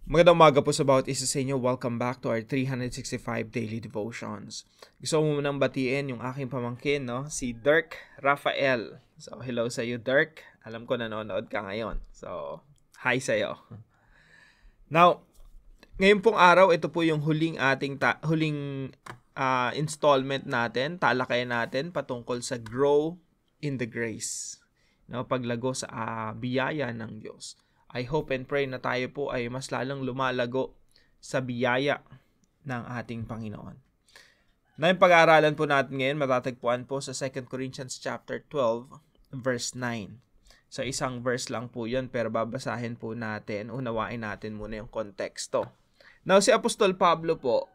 Magandang umaga po sa bawat isa sa inyo. Welcome back to our 365 Daily Devotions. Gusto ko munang batiin yung aking pamangkin, si Dirk Rafael. So, hello sa iyo, Dirk. Alam ko nanonood ka ngayon. So, hi sa iyo. Now, ngayon pong araw, ito po yung huling installment natin, talakayan natin patungkol sa Grow in the Grace. Paglago sa biyaya ng Diyos. I hope and pray na tayo po ay mas lalong lumalago sa biyaya ng ating Panginoon. Na yung pag-aaralan po natin ngayon, matatagpuan po sa 2 Corinthians chapter 12, verse 9. So isang verse lang po yun, pero babasahin po natin, unawain natin muna yung konteksto. Now si Apostol Pablo po,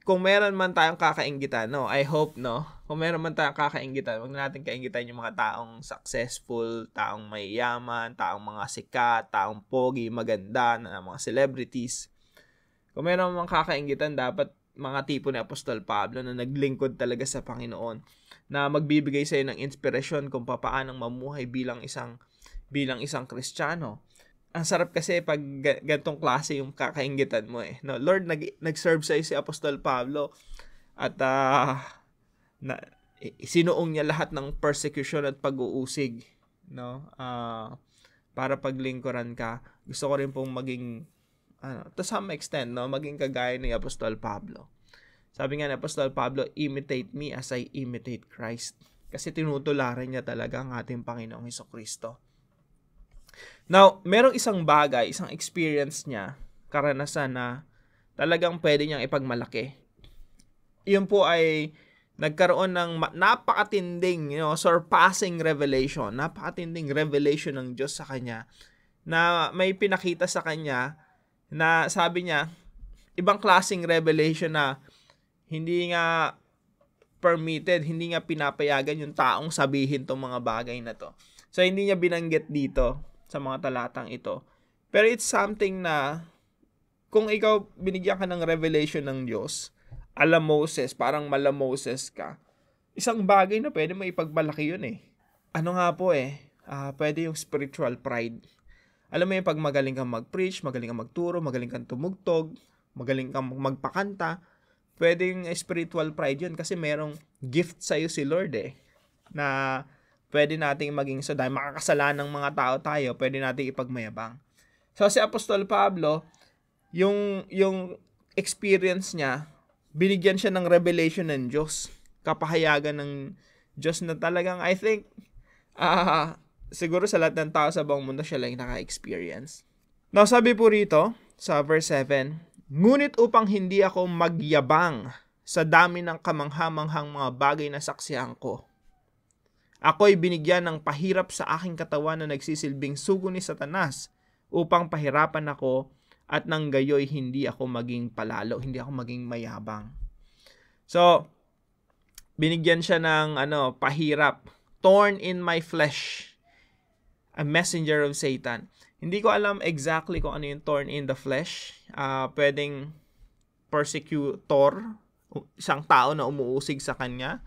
kung meron man tayong kakainggitan, I hope, kung meron man tayong kakainggitan, huwag na natin kainggitan yung mga taong successful, taong mayayaman, taong mga sikat, taong pogi, maganda, mga celebrities. Kung meron man kakainggitan, dapat mga tipo ni Apostol Pablo na naglingkod talaga sa Panginoon, na magbibigay sa iyo ng inspirasyon kung paano mamuhay bilang isang Kristiyano. Ang sarap kasi pag gantong klase yung kakainggitan mo No, Lord, nag-serve sa'yo si Apostol Pablo at sinuong niya lahat ng persecution at pag-uusig, para paglingkuran ka. Gusto ko rin pong maging, to some extent, maging kagaya ni Apostol Pablo. Sabi nga ni Apostol Pablo, imitate me as I imitate Christ. Kasi tinutularan niya talaga ang ating Panginoong Hesukristo. Now, merong isang bagay, isang experience niya, karanasan na talagang pwede niyang ipagmalaki. Iyon po ay nagkaroon ng napakatinding, surpassing revelation, napakatinding revelation ng Diyos sa kanya, na may pinakita sa kanya na sabi niya, ibang klaseng revelation na hindi nga permitted, hindi nga pinapayagan yung taong sabihin tong mga bagay na to. So, hindi niya binanggit dito sa mga talatang ito. Pero it's something na kung ikaw binigyan ka ng revelation ng Diyos, ala Moses, parang mala Moses ka, isang bagay na pwede mo ipagmalaki yun Ano nga po pwede yung spiritual pride. Alam mo yung pag magaling kang mag-preach, magaling kang magturo, magaling kang tumugtog, magaling kang magpakanta, pwede yung spiritual pride yun kasi merong gift sa'yo si Lord na pwede nating maging dahil makakasalanang mga tao tayo, pwede nating ipagmayabang. So si Apostol Pablo, yung experience niya, binigyan siya ng revelation ng Diyos, kapahayagan ng Diyos na talagang I think siguro sa lahat ng tao sa buong mundo siya lang naka-experience. Now sabi po rito sa verse 7, ngunit upang hindi ako magyabang sa dami ng kamanghamanghang mga bagay na saksihan ko, ako'y binigyan ng pahirap sa aking katawan na nagsisilbing sugo ni Satanas upang pahirapan ako at nang gayoy hindi ako maging palalo, hindi ako maging mayabang. So, binigyan siya ng pahirap. Thorn in my flesh. A messenger of Satan. Hindi ko alam exactly kung ano yung thorn in the flesh. Pwedeng persecutor, isang tao na umuusig sa kanya.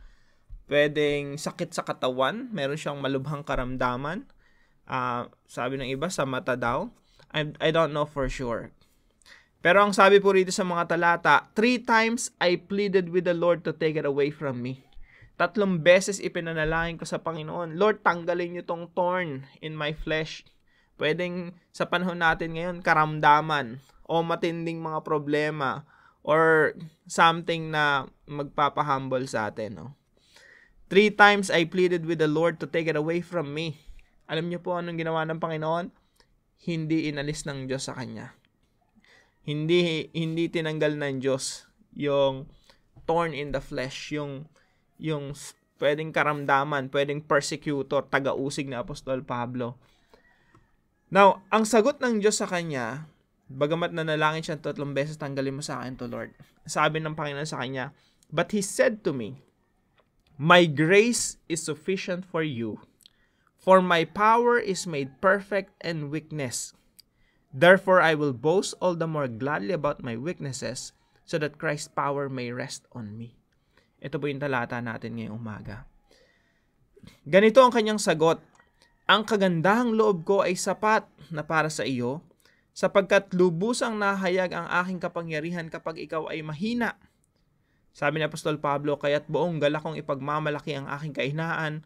Pwedeng sakit sa katawan, meron siyang malubhang karamdaman. Sabi ng iba, sa mata daw. I don't know for sure. Pero ang sabi po rito sa mga talata, 3 times I pleaded with the Lord to take it away from me. 3 beses ipinanalangin ko sa Panginoon, Lord, tanggalin niyo tong thorn in my flesh. Pwedeng sa panahon natin ngayon, karamdaman o matinding mga problema or something na magpapahumble sa atin. 3 times I pleaded with the Lord to take it away from me. Alam niyo po anong ginawa ng Panginoon? Hindi inalis ng Diyos sa kanya. Hindi tinanggal ng Diyos yung thorn in the flesh, yung pwedeng karamdaman, pwedeng persecutor, taga-usig ni Apostol Pablo. Now, ang sagot ng Diyos sa kanya, bagamat nanalangin siya 3 beses, tanggalin mo sa akin to, Lord. Sabi ng Panginoon sa kanya, but He said to me, my grace is sufficient for you, for my power is made perfect in weakness. Therefore, I will boast all the more gladly about my weaknesses, so that Christ's power may rest on me. Ito po yung talata natin ngayong umaga. Ganito ang kanyang sagot, ang kagandahang loob ko ay sapat na para sa iyo, sapagkat lubusang nahayag ang aking kapangyarihan kapag ikaw ay mahina. Sabi ni Apostol Pablo, kaya't buong galak kong ipagmamalaki ang aking kahinaan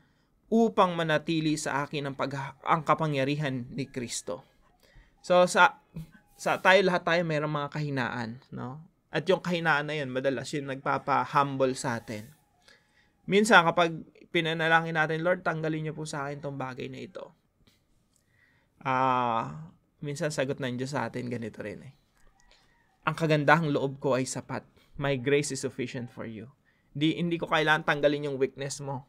upang manatili sa akin ang kapangyarihan ni Kristo. So sa lahat tayo mayroong mga kahinaan, no? At yung kahinaan na yun, madalas yung nagpapa-humble sa atin. Minsan kapag pinanalangin natin, Lord, tanggalin niyo po sa akin tong bagay na ito. Minsan sagot ng Diyos sa atin, ganito rin eh. Ang kagandahang loob ko ay sapat. My grace is sufficient for you. Hindi ko kailangan tanggalin yung weakness mo.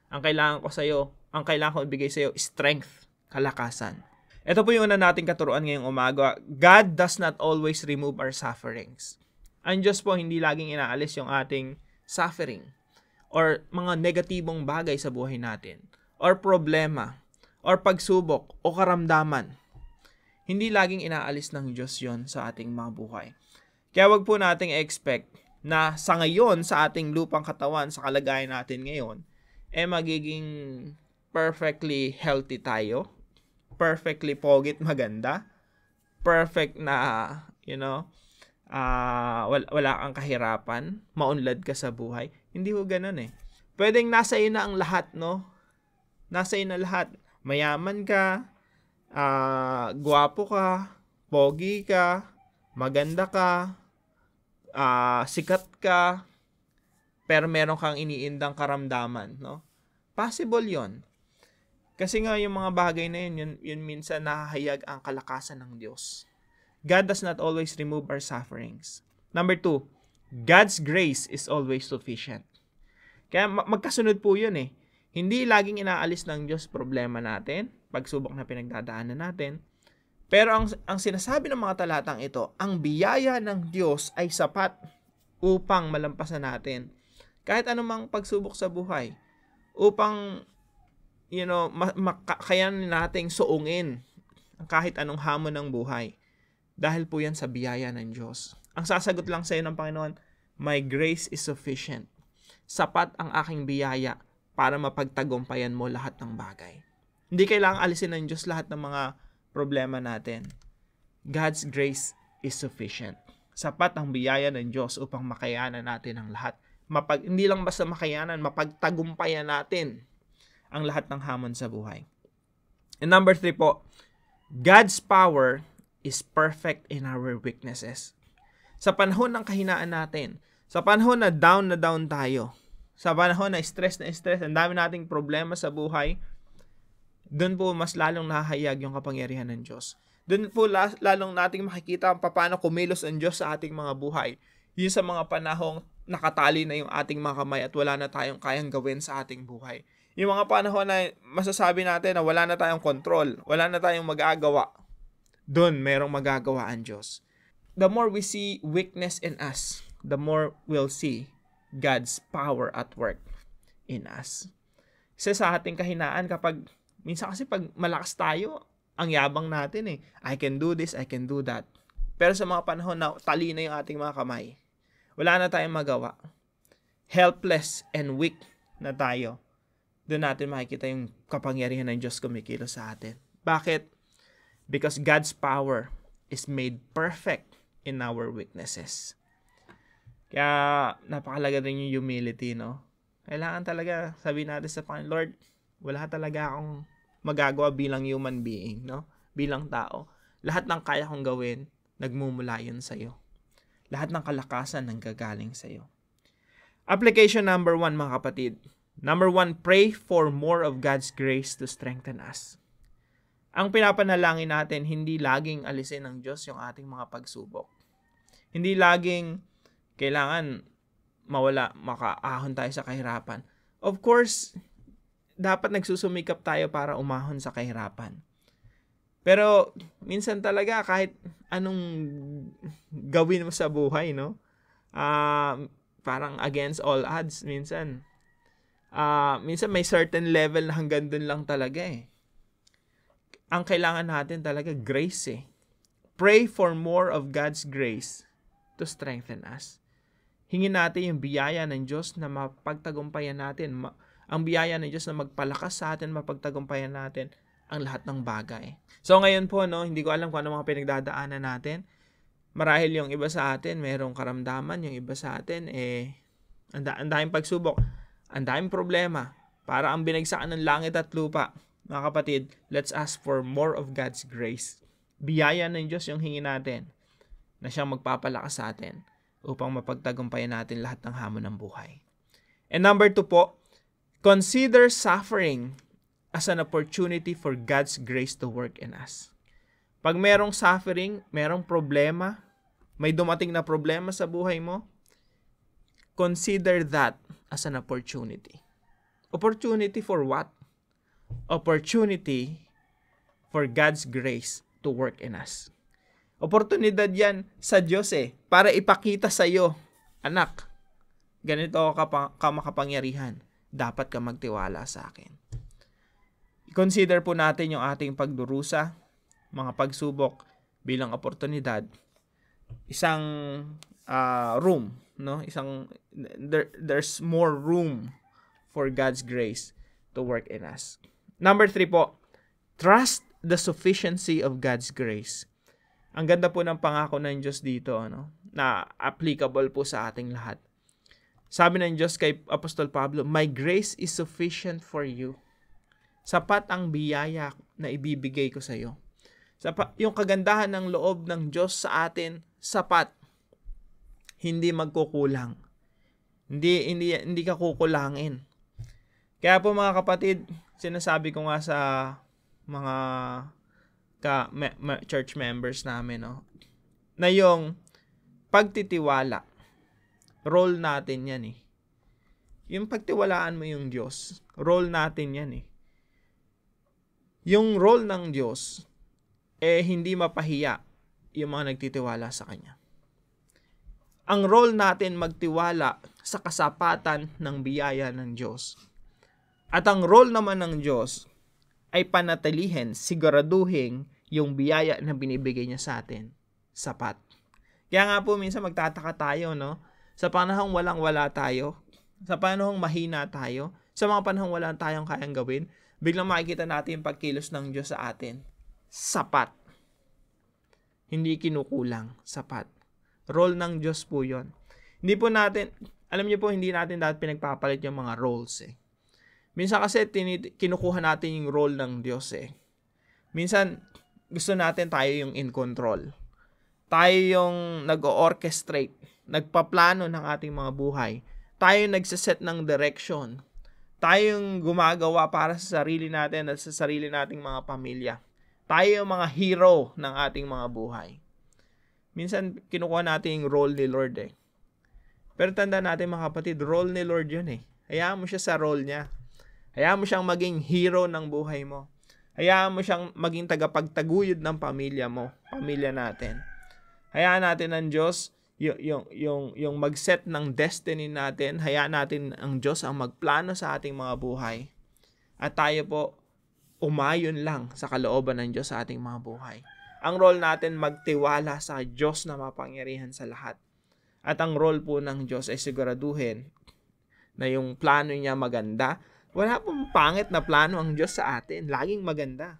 Ang kailangan ko ibigay sa iyo, strength, kalakasan. Ito po yung una nating katuruan ngayong umaga. God does not always remove our sufferings. Ang Diyos po hindi laging inaalis yung ating suffering or mga negatibong bagay sa buhay natin or problema or pagsubok o karamdaman. Hindi laging inaalis ng Diyos yon sa ating mga buhay. Kaya wag po nating expect na sa ngayon, sa ating lupang katawan, sa kalagayan natin ngayon, magiging perfectly healthy tayo, perfectly pogit maganda, perfect na, wala kang kahirapan, maunlad ka sa buhay. Hindi ho ganun eh. Pwedeng nasa iyo na ang lahat, no? Nasa iyo na lahat. Mayaman ka, gwapo ka, pogi ka, maganda ka, sikat ka, pero meron kang iniindang karamdaman, no? Possible yon. Kasi nga yung mga bagay na yun minsan nahahayag ang kalakasan ng Diyos. God does not always remove our sufferings. Number 2, God's grace is always sufficient. Kaya magkasunod po yun eh. Hindi laging inaalis ng Diyos problema natin, pagsubok na pinagdadaanan natin. Pero ang sinasabi ng mga talatang ito, ang biyaya ng Diyos ay sapat upang malampasan natin kahit anumang pagsubok sa buhay. Upang, makayanin nating suungin kahit anong hamon ng buhay. Dahil po yan sa biyaya ng Diyos. Ang sasagot lang sa iyo ng Panginoon, my grace is sufficient. Sapat ang aking biyaya para mapagtagumpayan mo lahat ng bagay. Hindi kailangang alisin ng Diyos lahat ng mga problema natin. God's grace is sufficient. Sapat ang biyaya ng Diyos upang makayanan natin ang lahat. Hindi lang basta makayanan, mapagtagumpayan natin ang lahat ng hamon sa buhay. And number 3 po, God's power is perfect in our weaknesses. Sa panahon ng kahinaan natin, sa panahon na down tayo, sa panahon na stress, ang dami nating problema sa buhay, doon po mas lalong nahahayag yung kapangyarihan ng Diyos. Doon po lalong nating makikita paano kumilos ang Diyos sa ating mga buhay. Yun sa mga panahong nakatali na yung ating mga kamay at wala na tayong kayang gawin sa ating buhay. Yung mga panahon na masasabi natin na wala na tayong control, wala na tayong magagawa, doon merong magagawa ang Diyos. The more we see weakness in us, the more we'll see God's power at work in us. Kasi sa ating kahinaan, minsan kasi pag malakas tayo, ang yabang natin eh. I can do this, I can do that. Pero sa mga panahon na tali na yung ating mga kamay, wala na tayong magawa. Helpless and weak na tayo. Doon natin makikita yung kapangyarihan ng Diyos kumikilos sa atin. Bakit? Because God's power is made perfect in our weaknesses. Kaya napakalaga rin yung humility, no? Kailangan talaga sabihin natin sa Panginoon, Lord, wala talaga akong magagawa bilang human being, no? Bilang tao. Lahat ng kaya kong gawin, nagmumula yun sa'yo. Lahat ng kalakasan nanggagaling sa'yo. Application number 1, mga kapatid. Number 1, pray for more of God's grace to strengthen us. Ang pinapanalangin natin, hindi laging alisin ng Diyos yung ating mga pagsubok. Hindi laging kailangan makaahon tayo sa kahirapan. Of course, dapat nagsusumikap tayo para umahon sa kahirapan. Pero minsan talaga kahit anong gawin mo sa buhay, no? Parang against all odds minsan. Minsan may certain level na hanggang dun lang talaga eh. Ang kailangan natin talaga grace eh. Pray for more of God's grace to strengthen us. Hingin natin yung biyaya ng Diyos na mapagtagumpayan natin. Ang biyaya ng Diyos na magpalakas sa atin, mapagtagumpayan natin ang lahat ng bagay. So ngayon po, no, hindi ko alam kung ano mga pinagdadaanan natin. Marahil yung iba sa atin, merong karamdaman. Yung iba sa atin, ang daming pagsubok. Ang daming problema. Para ang binagsakan ng langit at lupa. Mga kapatid, let's ask for more of God's grace. Biyaya ng Diyos yung hingi natin na siyang magpapalakas sa atin upang mapagtagumpayan natin lahat ng hamon ng buhay. And number 2 po, consider suffering as an opportunity for God's grace to work in us. Pag merong suffering, merong problema, may dumating na problema sa buhay mo, consider that as an opportunity. Opportunity for what? Opportunity for God's grace to work in us. Oportunidad yan sa Diyos para ipakita sa iyo, anak, ganito ka makapangyarihan. Dapat ka magtiwala sa akin. I-consider po natin yung ating pagdurusa, mga pagsubok bilang oportunidad. Isang room, no? There's more room for God's grace to work in us. Number 3 po, trust the sufficiency of God's grace. Ang ganda po ng pangako ng Diyos dito, no? Na applicable po sa ating lahat. Sabi ng Diyos kay Apostol Pablo, "My grace is sufficient for you." Sapat ang biyaya na ibibigay ko sa iyo. Yung kagandahan ng loob ng Diyos sa atin, sapat. Hindi magkukulang. Hindi ka kukulangin. Kaya po mga kapatid, sinasabi ko nga sa mga church members namin, no, na yung pagtitiwala, role natin yan Yung pagtiwalaan mo yung Diyos, role natin yan Yung role ng Diyos, hindi mapahiya yung mga nagtitiwala sa Kanya. Ang role natin magtiwala sa kasapatan ng biyaya ng Diyos. At ang role naman ng Diyos ay panatilihin, siguraduhin yung biyaya na binibigay niya sa atin, sapat. Kaya nga po minsan magtataka tayo, no? Sa panahong walang-wala tayo, sa panahong mahina tayo, sa mga panahong wala tayong kayang gawin, biglang makikita natin yung pagkilos ng Diyos sa atin. Sapat. Hindi kinukulang. Sapat. Role ng Diyos po yun. Hindi po natin, alam niyo po, hindi natin dapat pinagpapalit yung mga roles Minsan kasi kinukuha natin yung role ng Diyos Minsan, gusto natin tayo yung in control. Tayo yung nag-orchestrate, nagpaplano ng ating mga buhay. Tayo yung nagsiset ng direction. Tayo yung gumagawa para sa sarili natin at sa sarili nating mga pamilya. Tayo yung mga hero ng ating mga buhay. Minsan, kinukuha natin yung role ni Lord Pero tanda natin mga kapatid, role ni Lord yun Hayaan mo siya sa role niya. Hayaan mo siyang maging hero ng buhay mo. Hayaan mo siyang maging tagapagtaguyod ng pamilya mo, pamilya natin. Hayaan natin ang Diyos yung mag-set ng destiny natin. Hayaan natin ang Diyos ang magplano sa ating mga buhay. At tayo po, umayon lang sa kalooban ng Diyos sa ating mga buhay. Ang role natin, magtiwala sa Diyos na mapangyarihan sa lahat. At ang role po ng Diyos ay siguraduhin na yung plano niya maganda. Wala pong pangit na plano ang Diyos sa atin. Laging maganda.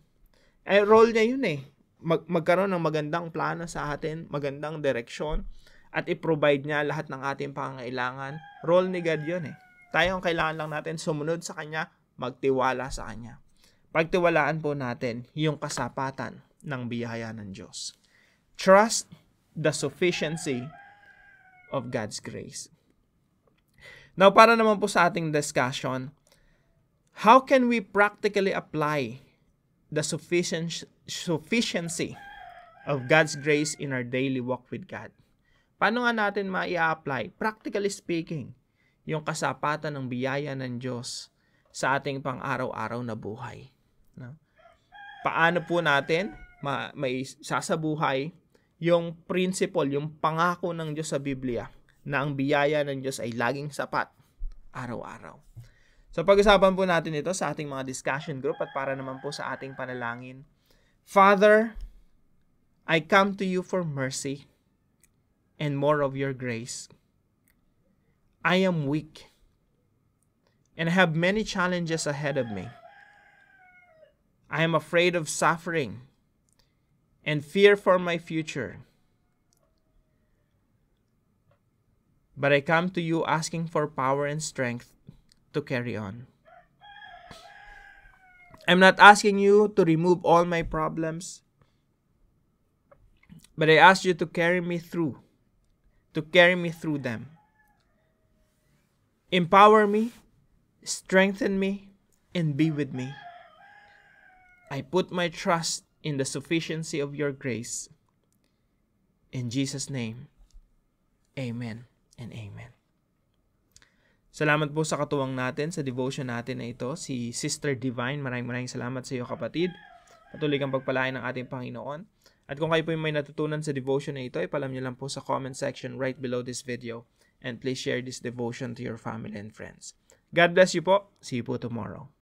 Role niya yun magkaroon ng magandang plano sa atin, magandang direksyon, at i-provide niya lahat ng ating pangangailangan. Role ni God yun Tayo ang kailangan lang natin sumunod sa Kanya, magtiwala sa Kanya. Pagtiwalaan po natin yung kasapatan ng biyaya ng Diyos. Trust the sufficiency of God's grace. Now, para naman po sa ating discussion, how can we practically apply the sufficiency of God's grace in our daily walk with God? Paano nga natin ma-i-apply, practically speaking, yung kasapatan ng biyaya ng Diyos sa ating pang-araw-araw na buhay? No? Paano po natin may sasabuhay yung principle, yung pangako ng Diyos sa Biblia na ang biyaya ng Diyos ay laging sapat araw-araw? So pag-usapan po natin ito sa ating mga discussion group at para naman po sa ating panalangin. Father, I come to you for mercy and more of your grace. I am weak and have many challenges ahead of me. I am afraid of suffering and fear for my future. But I come to you asking for power and strength to carry on. I'm not asking you to remove all my problems, but I ask you to carry me through them. Empower me, strengthen me, and be with me. I put my trust in the sufficiency of your grace. In Jesus' name, amen and amen. Salamat po sa katuwang natin sa devotion natin na ito, si Sister Divine. Maraming salamat sa iyo, kapatid. Patuloy kang pagpalain ng ating Panginoon. At kung kayo po may natutunan sa devotion na ito, ipalam niyo lang po sa comment section right below this video. And please share this devotion to your family and friends. God bless you po. See you po tomorrow.